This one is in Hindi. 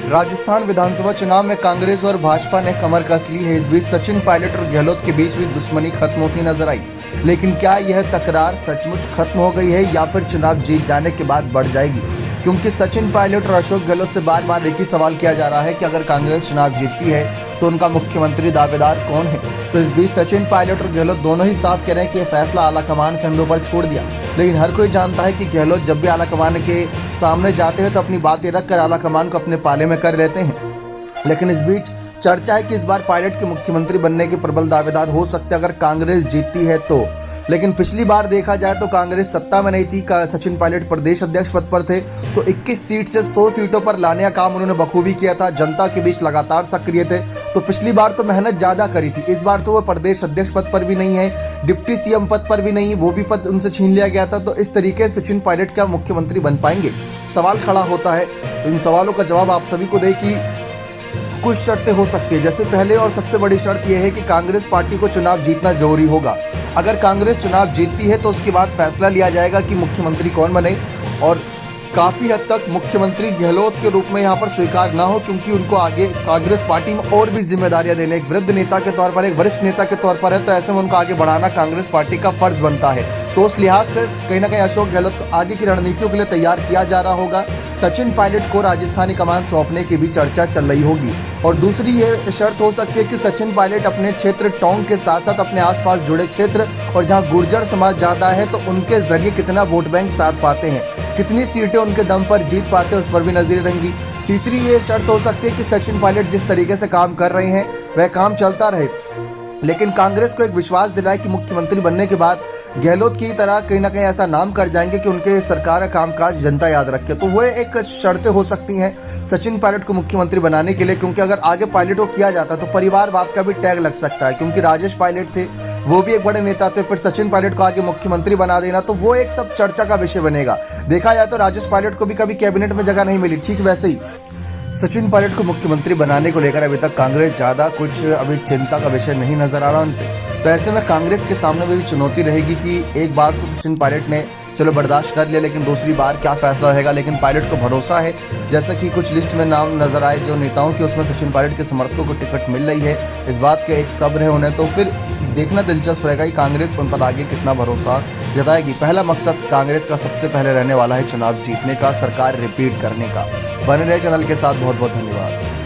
राजस्थान विधानसभा चुनाव में कांग्रेस और भाजपा ने कमर कस ली है। इस बीच सचिन पायलट और गहलोत के बीच भी दुश्मनी खत्म होती नजर आई। लेकिन क्या यह तकरार सचमुच खत्म हो गई है या फिर चुनाव जीत जाने के बाद बढ़ जाएगी? क्योंकि सचिन पायलट और अशोक गहलोत से बार बार एक ही सवाल किया जा रहा है कि अगर कांग्रेस चुनाव जीतती है तो उनका मुख्यमंत्री दावेदार कौन है। तो इस बीच सचिन पायलट और गहलोत दोनों ही साफ कह रहे हैं कि यह फैसला आलाकमान के कंधों पर छोड़ दिया। लेकिन हर कोई जानता है कि गहलोत जब भी आलाकमान के सामने जाते हैं तो अपनी बातें रखकर आलाकमान को अपने पाले में कर लेते हैं। लेकिन इस बीच चर्चा है कि इस बार पायलट के मुख्यमंत्री बनने के प्रबल दावेदार हो सकते अगर कांग्रेस जीतती है तो। लेकिन पिछली बार देखा जाए तो कांग्रेस सत्ता में नहीं थी, सचिन पायलट प्रदेश अध्यक्ष पद पर थे, तो 21 सीट से 100 सीटों पर लाने का काम उन्होंने बखूबी किया था। जनता के बीच लगातार सक्रिय थे, तो पिछली बार तो मेहनत ज्यादा करी थी। इस बार तो वो प्रदेश अध्यक्ष पद पर भी नहीं है, डिप्टी सीएम पद पर भी नहीं, वो भी पद उनसे छीन लिया गया था। तो इस तरीके से सचिन पायलट क्या मुख्यमंत्री बन पाएंगे, सवाल खड़ा होता है। तो इन सवालों का जवाब आप सभी को दे कि कुछ शर्तें हो सकती है। जैसे पहले और सबसे बड़ी शर्त यह है कि कांग्रेस पार्टी को चुनाव जीतना जरूरी होगा। अगर कांग्रेस चुनाव जीतती है तो उसके बाद फैसला लिया जाएगा कि मुख्यमंत्री कौन बने, और काफ़ी हद तक मुख्यमंत्री गहलोत के रूप में यहाँ पर स्वीकार ना हो, क्योंकि उनको आगे कांग्रेस पार्टी में और भी जिम्मेदारियां देने, एक वृद्ध नेता के तौर पर, एक वरिष्ठ नेता के तौर पर है, तो ऐसे में उनको आगे बढ़ाना कांग्रेस पार्टी का फर्ज बनता है। तो उस लिहाज से कहीं ना कहीं अशोक गहलोत को आगे की रणनीतियों के लिए तैयार किया जा रहा होगा। सचिन पायलट को राजस्थानी कमान सौंपने की भी चर्चा चल रही होगी। और दूसरी ये शर्त हो सकती है कि सचिन पायलट अपने क्षेत्र टोंक के साथ साथ अपने आसपास जुड़े क्षेत्र और जहाँ गुर्जर समाज ज़्यादा है तो उनके जरिए कितना वोट बैंक साथ पाते हैं, कितनी सीटें उनके दम पर जीत पाते हैं, उस पर भी नजर रहेंगी। तीसरी ये शर्त हो सकती है कि सचिन पायलट जिस तरीके से काम कर रहे हैं वह काम चलता रहे, लेकिन कांग्रेस को एक विश्वास दिलाए कि मुख्यमंत्री बनने के बाद गहलोत की तरह कहीं ना कहीं ऐसा नाम कर जाएंगे कि उनके सरकार का कामकाज जनता याद रखे। तो वो एक शर्तें हो सकती हैं सचिन पायलट को मुख्यमंत्री बनाने के लिए, क्योंकि अगर आगे पायलट को किया जाता तो परिवारवाद का भी टैग लग सकता है, क्योंकि राजेश पायलट थे, वो भी एक बड़े नेता थे, फिर सचिन पायलट को आगे मुख्यमंत्री बना देना तो वो एक सब चर्चा का विषय बनेगा। देखा जाए तो राजेश पायलट को भी कभी कैबिनेट में जगह नहीं मिली, ठीक वैसे ही सचिन पायलट को मुख्यमंत्री बनाने को लेकर अभी तक कांग्रेस ज़्यादा कुछ अभी चिंता का विषय नहीं नजर आ रहा उन पर। तो ऐसे में कांग्रेस के सामने भी चुनौती रहेगी कि एक बार तो सचिन पायलट ने चलो बर्दाश्त कर लिया, लेकिन दूसरी बार क्या फैसला रहेगा। लेकिन पायलट को भरोसा है, जैसा कि कुछ लिस्ट में नाम नजर आए जो नेताओं के, उसमें सचिन पायलट के समर्थकों को टिकट मिल रही है। इस बात का एक सब्र है उन्हें, तो फिर देखना दिलचस्प रहेगा कि कांग्रेस उन पर आगे कितना भरोसा जताएगी। पहला मकसद कांग्रेस का सबसे पहले रहने वाला है चुनाव जीतने का, सरकार रिपीट करने का। बने रहे चैनल के साथ, बहुत बहुत धन्यवाद।